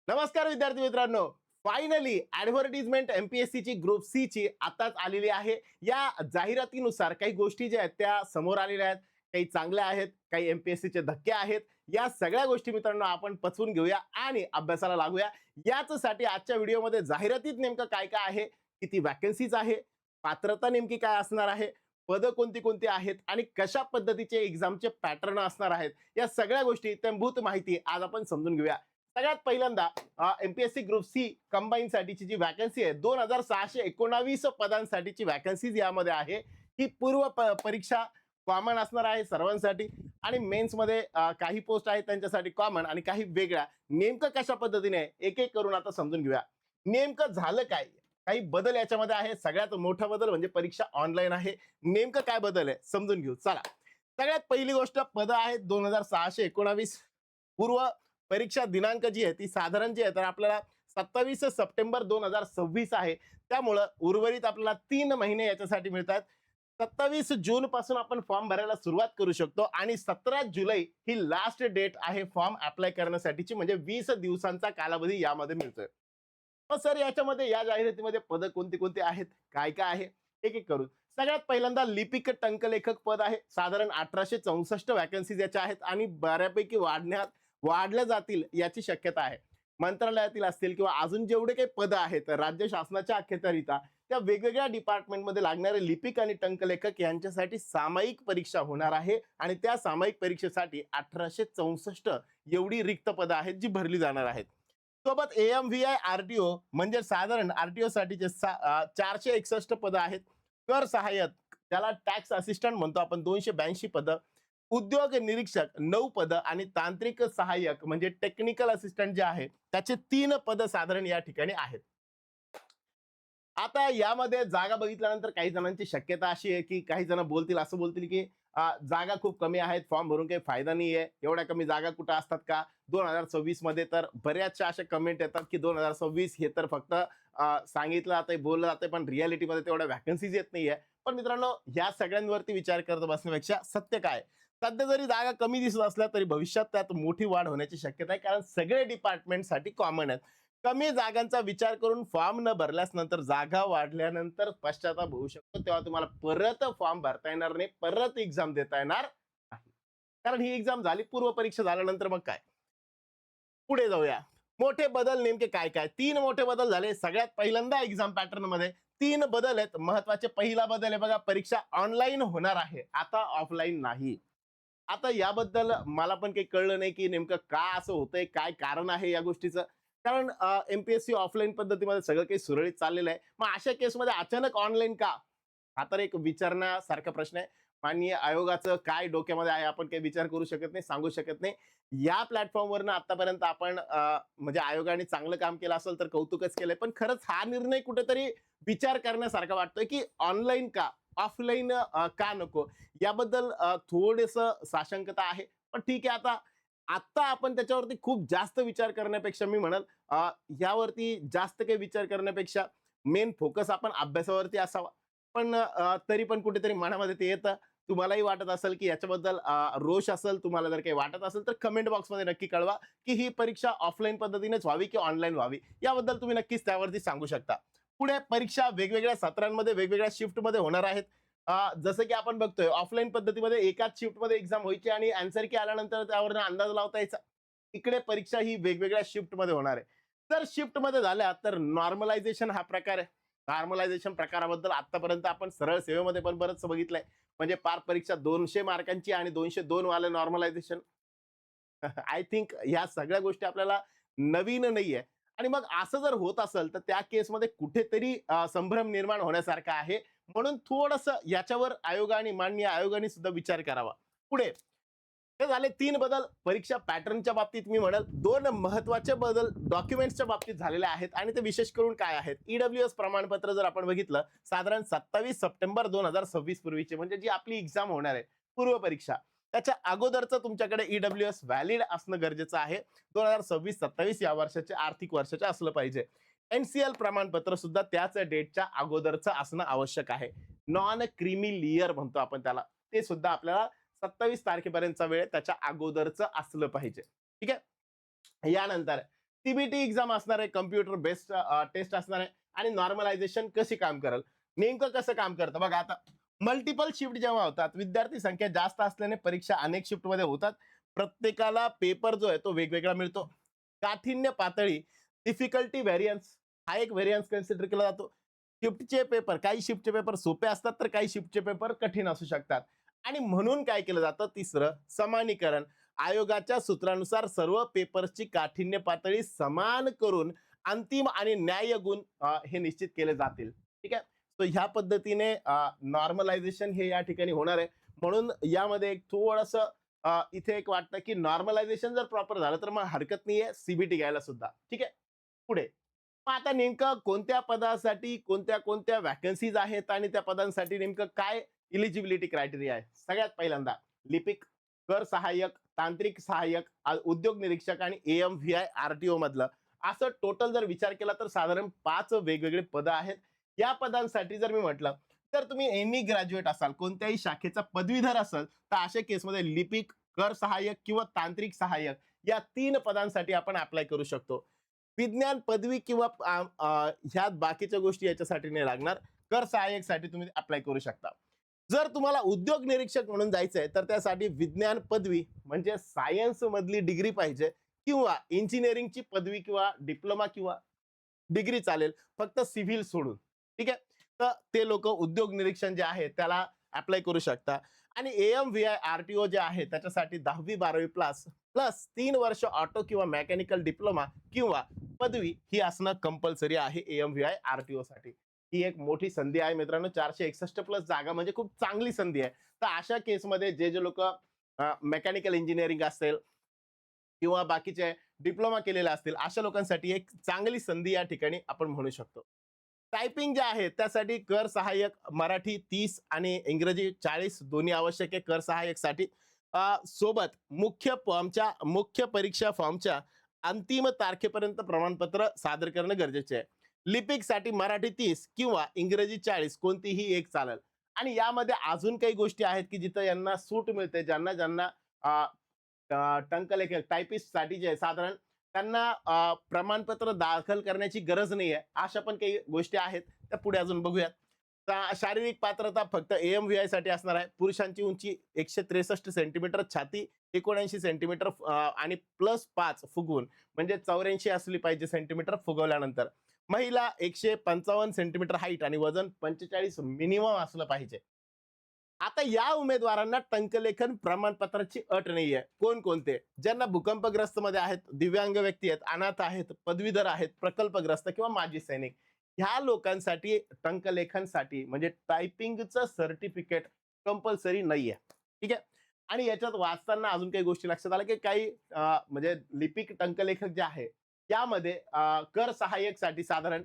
नमस्कार विद्यार्थी मित्रांनो. फायनली ऍडव्हर्टिजमेंट एमपीएससी ची ग्रुप सी ची आताच आलेली आहे. या जाहिरातीनुसार काही गोष्टी ज्या आहेत त्या समोर आलेल्या आहेत. काही चांगल्या आहेत, काही एमपीएससी चे धक्के आहेत. या सगळ्या गोष्टी मित्रांनो आपण पचवून घेऊया आणि अभ्यासाला लागूया. याचसाठी आजच्या व्हिडिओमध्ये जाहिरातीत नेमकं काय काय आहे, किती वॅकन्सीज आहे, पात्रता नेमकी काय असणार आहे, पद कोणती कोणती आहेत आणि कशा पद्धतीचे एक्झामचे पॅटर्न असणार आहेत, या सगळ्या गोष्टी इत्थंभूत माहिती आज आपण समजून घेऊया. सगळ्यात पहिल्यांदा एमपीएससी ग्रुप सी कंबाईन साठीची जी वॅकन्सी आहे 2619 पदांसाठीची वॅकन्सीज यामध्ये आहे. ही पूर्व परीक्षा कॉमन असणार आहे सर्वांसाठी आणि मेन्स मध्ये काही पोस्ट आहेत त्यांच्यासाठी कॉमन आणि काही वेगळ्या. नेमकं कशा पद्धतीने एक एक करून आता समजून घेऊया. नेमकं झालं काय, काही बदल याच्यामध्ये आहे. सगळ्यात मोठा बदल म्हणजे परीक्षा ऑनलाईन आहे. नेमकं काय बदल आहे समजून घेऊ चला. सगळ्यात पहिली गोष्ट, पद आहेत 2619. पूर्व परीक्षा दिनांक जी आहे ती साधारण जी आहे तर आपल्याला 27 सप्टेंबर 2026 आहे. त्यामुळं उर्वरित आपल्याला 3 महिने याच्यासाठी मिळतात. 27 जून पासून आपण फॉर्म भरायला सुरुवात करू शकतो आणि 17 जुलै ही लास्ट डेट आहे फॉर्म अप्लाय करण्यासाठीची, म्हणजे 20 दिवसांचा कालावधी यामध्ये मिळतोय. मग सर याच्यामध्ये या जाहिरातीमध्ये पद कोणती कोणती आहेत, काय काय आहे, एक एक करून. सगळ्यात पहिल्यांदा लिपिक टंकलेखक पद आहे. साधारण 1864 वॅकन्सीज याच्या आहेत आणि बऱ्यापैकी वाढल्या जातील याची शक्यता आहे. मंत्रालयातील असतील किंवा अजून जेवढे काही पद आहेत राज्य शासनाच्या अखत्यारीता त्या वेगवेगळ्या डिपार्टमेंटमध्ये लागणारे लिपिक आणि टंकलेखक यांच्यासाठी सामायिक परीक्षा होणार आहे आणि त्या सामायिक परीक्षेसाठी 1864 एवढी रिक्त पदं आहेत जी भरली जाणार आहेत. सोबत एएमव्हीआय आरटीओ म्हणजे साधारण आरटीओ साठीचे 461 पदं आहेत. कर सहाय्यक त्याला टॅक्स असिस्टंट म्हणतो आपण 282 पदं. उद्योग निरीक्षक 9 पदं आणि तांत्रिक सहाय्यक म्हणजे टेक्निकल असिस्टंट जे आहे त्याचे 3 पदं साधारण या ठिकाणी आहेत. आता यामध्ये जागा बघितल्यानंतर काही जणांची शक्यता अशी आहे की काही जण असं बोलतील की जागा खूप कमी आहेत, फॉर्म भरून काही फायदा नाहीये, एवढ्या कमी जागा कुठं असतात का. 2026 मध्ये तर बऱ्याचशा अशा कमेंट येतात की 2026 हे तर फक्त सांगितलं जातंय, बोललं जातंय, पण रियालिटीमध्ये तेवढ्या व्हॅकन्सीज येत नाहीये. पण मित्रांनो, ह्या सगळ्यांवरती विचार करत बसण्यापेक्षा सत्य काय, सध्या जरी जागा कमी दिसत असल्या तरी भविष्यात त्यात मोठी वाढ होण्याची शक्यता आहे, कारण सगळे डिपार्टमेंटसाठी कॉमन आहेत. कमी जागांचा विचार करून फॉर्म न भरल्यास नंतर जागा वाढल्यानंतर पश्चाताप होऊ शकतो. तेव्हा तुम्हाला परत फॉर्म भरता येणार नाही, परत एक्झाम देता येणार नाही, कारण ही एक्झाम झाली, पूर्व परीक्षा झाल्यानंतर मग काय. पुढे जाऊया. मोठे बदल नेमके काय काय. 3 मोठे बदल झाले. सगळ्यात पहिल्यांदा एक्झाम पॅटर्न मध्ये 3 बदल आहेत महत्वाचे. पहिला बदल आहे बघा, परीक्षा ऑनलाईन होणार आहे, आता ऑफलाईन नाही. आता याबद्दल मला पण काही कळलं नाही की नेमकं का असं होतंय, काय कारण आहे या गोष्टीचं. कारण एमपीएससी ऑफलाईन पद्धतीमध्ये सगळं काही सुरळीत चाललेलं आहे. मग अशा केसमध्ये अचानक ऑनलाईन का, हा तर एक विचारण्यासारखा प्रश्न आहे. माननीय आयोगाचं काय डोक्यामध्ये आहे आपण काही विचार करू शकत नाही, सांगू शकत नाही. या प्लॅटफॉर्मवरनं आतापर्यंत आपण म्हणजे आयोगाने चांगलं काम केलं असेल तर कौतुकच केलंय, पण खरंच हा निर्णय कुठेतरी विचार करण्यासारखा वाटतोय की ऑनलाईन का, ऑफलाईन का नको. याबद्दल थोडंसं साशंकता आहे. पण ठीक आहे, आता आता आपण त्याच्यावरती खूप जास्त विचार करण्यापेक्षा मी म्हणल यावरती जास्त काही विचार करण्यापेक्षा मेन फोकस आपण अभ्यासावरती असावा. पण तरी पण कुठेतरी मनामध्ये ते येतं. तुम्हालाही वाटत असेल की याच्याबद्दल रोष असेल, तुम्हाला जर काही वाटत असेल तर कमेंट बॉक्समध्ये नक्की कळवा की ही परीक्षा ऑफलाईन पद्धतीनेच व्हावी की ऑनलाईन व्हावी. याबद्दल तुम्ही नक्कीच त्यावरती सांगू शकता. पुढे परीक्षा वेगवेगळ्या सत्रांमध्ये वेगवेगळ्या शिफ्टमध्ये होणार आहेत. जसं की आपण बघतोय ऑफलाईन पद्धतीमध्ये एकाच शिफ्टमध्ये एक्झाम व्हायची आणि आन्सर की आल्यानंतर त्यावर अंदाज लावता यायचा. इकडे परीक्षा ही वेगवेगळ्या शिफ्टमध्ये होणार आहे. जर शिफ्टमध्ये झाल्या तर नॉर्मलायझेशन हा प्रकार आहे. नॉर्मलायझेशन प्रकाराबद्दल आतापर्यंत आपण सरळ सेवेमध्ये पण बरंच बघितलंय. म्हणजे पार परीक्षा 200 मार्कांची आणि 202 वाले नॉर्मलायझेशन. आय थिंक ह्या सगळ्या गोष्टी आपल्याला नवीन नाहीये. आणि मग असं जर होत असेल तर त्या केसमध्ये कुठेतरी संभ्रम निर्माण होण्यासारखा आहे. म्हणून थोडंसं याच्यावर आयोगाने, माननीय आयोगाने सुद्धा विचार करावा. पुढे हे झाले 3 बदल परीक्षा पॅटर्नच्या बाबतीत. मी म्हणेल 2 महत्वाचे बदल डॉक्युमेंट्सच्या बाबतीत झालेले आहेत आणि ते विशेष करून काय आहेत. ईडब्ल्यूएस प्रमाणपत्र जर आपण बघितलं, साधारण 27 सप्टेंबर 2026 पूर्वीचे, म्हणजे जी आपली एक्झाम होणार आहे पूर्व परीक्षा, त्याच्या अगोदरचं तुमच्याकडे ईडब्ल्यूएस व्हॅलिड असणं गरजेचं आहे. 2026-27 या वर्षाचे आर्थिक वर्षाचे असलं पाहिजे. एनसीएल प्रमाणपत्र सुद्धा त्याच डेटच्या अगोदरचं असणं आवश्यक आहे. नॉन क्रीमी म्हणतो आपण त्याला, ते सुद्धा आपल्याला 27 तारखेपर्यंतचा वेळ त्याच्या अगोदरचं असलं पाहिजे. ठीक आहे. यानंतर सीबीटी एक्झाम असणार आहे, कम्प्युटर बेस्ड टेस्ट असणार आहे आणि नॉर्मलायझेशन कशी काम करेल, नेमकं कसं काम करतं बघा. आता मल्टिपल शिफ्ट जेव्हा होतात, विद्यार्थी संख्या जास्त असल्याने परीक्षा अनेक शिफ्ट मध्ये होतात. प्रत्येकाला पेपर जो आहे तो वेगवेगळा मिळतो. काठिण्य पातळी, डिफिकल्टी व्हेरियन्स, हा एक व्हेरियन्स कन्सिडर केला जातो. शिफ्टचे पेपर, काही शिफ्टचे पेपर सोपे असतात तर काही शिफ्टचे पेपर कठीण असू शकतात. आणि म्हणून काय केलं जातं, तिसरं समानीकरण. आयोगाच्या सूत्रानुसार सर्व पेपर्सची काठिण्य पातळी समान करून अंतिम आणि न्याय्य गुण हे निश्चित केले जातील. ठीक आहे. तर ह्या पद्धतीने नॉर्मलायझेशन हे या ठिकाणी होणार आहे. म्हणून यामध्ये एक थोडस इथे एक वाटतं की नॉर्मलायझेशन जर प्रॉपर झालं तर मग हरकत नाहीये सीबीटी घ्यायला सुद्धा. ठीक आहे. पुढे मग आता नेमकं कोणत्या पदासाठी कोणत्या कोणत्या वॅकन्सीज आहेत आणि त्या पदांसाठी नेमकं काय इलिजिबिलिटी क्रायटेरिया आहे. सगळ्यात पहिल्यांदा लिपिक, कर सहाय्यक, तांत्रिक सहाय्यक, उद्योग निरीक्षक आणि AMVI RTO मधलं असं टोटल जर विचार केला तर साधारण 5 वेगवेगळे पद आहेत. या पदांसाठी जर मी म्हटलं तर तुम्ही एनी ग्रॅज्युएट असाल, कोणत्याही शाखेचा पदवीधर असाल तर अशा केसमध्ये लिपिक, कर सहाय्यक किंवा तांत्रिक सहाय्यक या 3 पदांसाठी आपण अप्लाय करू शकतो. विज्ञान पदवी किंवा ह्यात बाकीच्या गोष्टी याच्यासाठी नाही लागणार. कर सहाय्यकसाठी तुम्ही अप्लाय करू शकता. जर तुम्हाला उद्योग निरीक्षक म्हणून जायचंय तर त्यासाठी विज्ञान पदवी म्हणजे सायन्स मधली डिग्री पाहिजे किंवा इंजिनिअरिंगची पदवी किंवा डिप्लोमा किंवा डिग्री चालेल, फक्त सिव्हिल सोडून. ठीक आहे. तर ते लोक उद्योग निरीक्षण जे आहे त्याला अप्लाय करू शकता. आणि AMVI RTO जे आहे त्याच्यासाठी 10वी-12वी प्लस प्लस 3 वर्ष ऑटो किंवा मेकॅनिकल डिप्लोमा किंवा पदवी ही असणं कंपल्सरी आहे AMVI RTO साठी. ही एक मोठी संधी आहे मित्रांनो. 461 प्लस जागा म्हणजे खूप चांगली संधी आहे. तर अशा केसमध्ये जे जे लोक मेकॅनिकल इंजिनिअरिंग असेल किंवा बाकीचे डिप्लोमा केलेले असतील अशा लोकांसाठी एक चांगली संधी या ठिकाणी आपण म्हणू शकतो. टायपिंग जे आहे त्यासाठी कर सहाय्यक मराठी 30 आणि इंग्रजी 40 दोन्ही आवश्यक आहे कर सहाय्यकसाठी. सोबत मुख्य परीक्षा फॉर्मच्या अंतिम तारखेपर्यंत प्रमाणपत्र सादर करणं गरजेचे आहे. लिपिकसाठी मराठी 30 किंवा इंग्रजी 40 कोणतीही एक चालेल. आणि यामध्ये अजून काही गोष्टी आहेत की जिथं यांना सूट मिळते, ज्यांना ज्यांना टंकलेखक टायपिस्ट साठी जे आहे साधारण त्यांना प्रमाणपत्र दाखल करण्याची गरज नाही आहे. अशा पण काही गोष्टी आहेत त्या पुढे अजून बघूयात. शारीरिक पात्रता फक्त AMVI साठी असणार आहे. पुरुषांची उंची 163 सेंटीमीटर, छाती 79 सेंटीमीटर आणि +5 फुगवून म्हणजे 84 असली पाहिजे सेंटीमीटर फुगवल्यानंतर. महिला 155 सेंटीमीटर हाईट आणि वजन 45 मिनिमम असलं पाहिजे. आता या उमेदवारांना टंकलेखन प्रमाणपत्राची अट नाहीये. कोण कोणते? ज्यांना भूकंपग्रस्त मध्ये आहेत, दिव्यांग व्यक्ती आहेत, अनाथ आहेत, पदवीधर आहेत, प्रकल्पग्रस्त किंवा माजी सैनिक, ह्या लोकांसाठी टंकलेखनसाठी म्हणजे टायपिंगचं सर्टिफिकेट कंपल्सरी नाहीये. ठीक आहे. आणि याच्यात वाचताना अजून काही गोष्टी लक्षात आल्या की काही म्हणजे लिपिक टंकलेखक जे आहे त्यामध्ये कर सहाय्यक साठी साधारण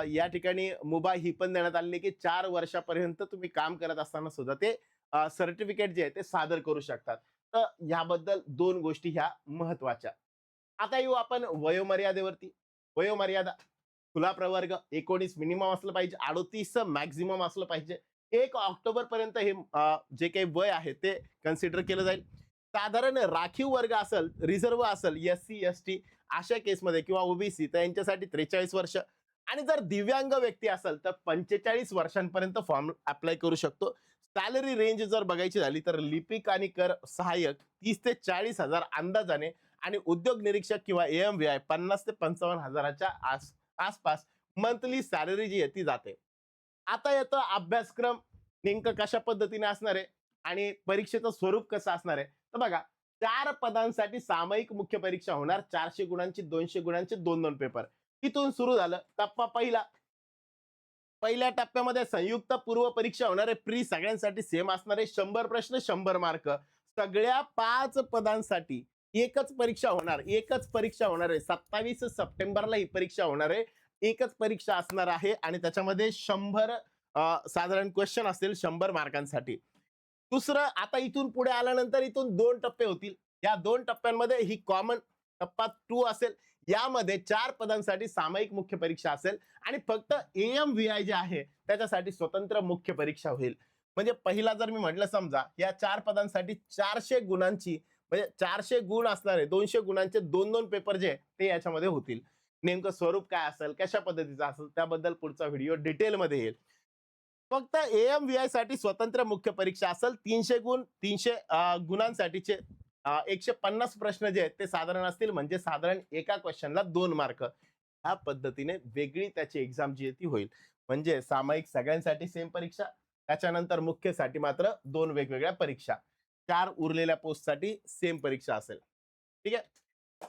या ठिकाणी मुभा ही पण देण्यात आली की 4 वर्षापर्यंत तुम्ही काम करत असताना सुद्धा ते सर्टिफिकेट जे आहे ते सादर करू शकतात. तर याबद्दल 2 गोष्टी ह्या महत्वाच्या. आता येऊ आपण वयोमर्यादेवरती. वयोमर्यादा खुला प्रवर्ग 19 मिनिमम असलं पाहिजे, 38 मॅक्झिमम असलं पाहिजे. 1 ऑक्टोबर पर्यंत हे जे काही वय आहे ते कन्सिडर केलं जाईल. साधारण राखीव वर्ग असेल, रिझर्व्ह असेल, SC ST अशा केसमध्ये किंवा OBC तर यांच्यासाठी 43 वर्ष. आणि जर दिव्यांग व्यक्ती असेल तर 45 वर्षांपर्यंत फॉर्म अप्लाय करू शकतो. सॅलरी रेंज जर बघायची झाली तर लिपिक आणि कर सहाय्यक 30 ते 40 हजार अंदाजाने आणि उद्योग निरीक्षक किंवा AMVI 50 ते 55 हजाराच्या आसपास मंथली सॅलरी जी आहे ती जाते. आता येतं अभ्यासक्रम नेमकं कशा पद्धतीने असणार आहे आणि परीक्षेचं स्वरूप कसं असणार आहे. तर बघा 4 पदांसाठी सामायिक मुख्य परीक्षा होणार. 400 गुणांची, 200 गुणांचे 2-2 पेपर. इथून सुरू झालं टप्पा पहिला. पहिल्या टप्प्यामध्ये संयुक्त पूर्व परीक्षा होणार आहे. प्री सगळ्यांसाठी सेम असणार आहे. 100 प्रश्न 100 मार्क. सगळ्या 5 पदांसाठी एकच परीक्षा होणार. एकच परीक्षा होणार आहे. 27 सप्टेंबरला ही परीक्षा होणार आहे. एकच परीक्षा असणार आहे आणि त्याच्यामध्ये 100 साधारण क्वेश्चन असतील 100 मार्कांसाठी. दुसरं आता इथून पुढे आल्यानंतर इथून 2 टप्पे होतील. या 2 टप्प्यांमध्ये ही कॉमन टप्पा 2 असेल. यामध्ये 4 पदांसाठी सामायिक मुख्य परीक्षा असेल आणि फक्त AMVI जे आहे त्याच्यासाठी स्वतंत्र मुख्य परीक्षा होईल. म्हणजे पहिला जर मी म्हटलं समजा या 4 पदांसाठी 400 गुणांची म्हणजे 400 गुण असणारे 200 गुणांचे 2-2 पेपर जे आहे, ते याच्यामध्ये होतील. नेमकं स्वरूप काय असेल, कशा पद्धतीचं असेल, त्याबद्दल पुढचा व्हिडिओ डिटेलमध्ये येईल. फक्त AMVI साठी स्वतंत्र मुख्य परीक्षा असेल. 300 गुण, 300 गुणांसाठीचे 150 प्रश्न जे आहेत ते साधारण असतील, म्हणजे साधारण एका क्वेश्चनला 2 मार्क. ह्या पद्धतीने वेगळी त्याची एक्झाम जी आहे ती होईल. म्हणजे सामायिक सगळ्यांसाठी सेम परीक्षा, त्याच्यानंतर मुख्यसाठी मात्र 2 वेगवेगळ्या परीक्षा. 4 उरलेल्या पोस्टसाठी सेम परीक्षा असेल. ठीक आहे.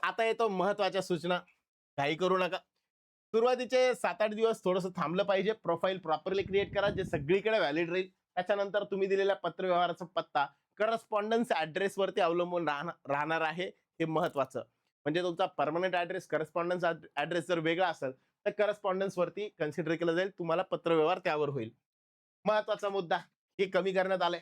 आता येतो महत्त्वाच्या सूचना. काही करू नका. सुरुवातीचे 7-8 दिवस थोडंसं थांबलं पाहिजे. प्रोफाईल प्रॉपरली क्रिएट करा, जे सगळीकडे व्हॅलिड राहील. त्याच्यानंतर तुम्ही दिलेल्या पत्रव्यवहाराचा पत्ता करस्पॉन्डन्स ॲड्रेसवरती अवलंबून राहणार आहे. हे महत्त्वाचं. म्हणजे तुमचा पर्मनंट ॲड्रेस, करस्पॉन्डन्स ॲड्रेस जर वेगळा असेल, तर करस्पॉन्डन्सवरती कन्सिडर केलं जाईल. तुम्हाला पत्रव्यवहार त्यावर होईल. महत्त्वाचा मुद्दा, हे कमी करण्यात आलंय.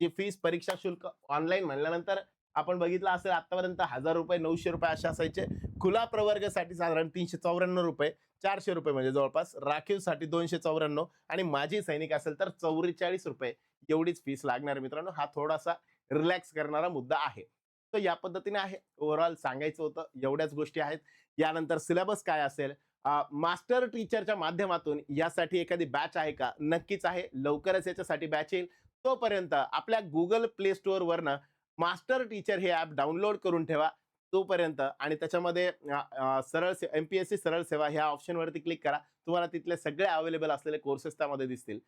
ही फीस परीक्षा शुल्क ऑनलाईन म्हणल्यानंतर आपण बघितलं असेल आतापर्यंत ₹1000 ₹900 असे असायचे. खुला प्रवर्गासाठी साधारण ₹394, ₹400 म्हणजे जवळपास, राखीवसाठी 294 आणि माजी सैनिक असेल तर ₹44 एवढीच फीस लागणार आहे मित्रांनो. हा थोडासा रिलॅक्स करणारा मुद्दा आहे. तर या पद्धतीने आहे. ओव्हरऑल सांगायचं होतं एवढ्याच गोष्टी आहेत. यानंतर सिलेबस काय असेल, मास्टर टीचरच्या माध्यमातून यासाठी एखादी बॅच आहे का? नक्कीच आहे. लवकरच याच्यासाठी बॅच येईल. तोपर्यंत आपल्या Google Play Storeवरनं मास्टर टीचर हे ॲप डाउनलोड करून ठेवा. तोपर्यंत आणि त्याच्यामध्ये सरळ MPSC सरळ सेवा ह्या ऑप्शनवरती क्लिक करा. तुम्हाला तिथले सगळे अवेलेबल असलेले कोर्सेस त्यामध्ये दिसतील.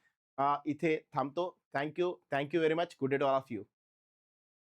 इथे थांबतो. Thank you. Thank you very much. Good day to all of you.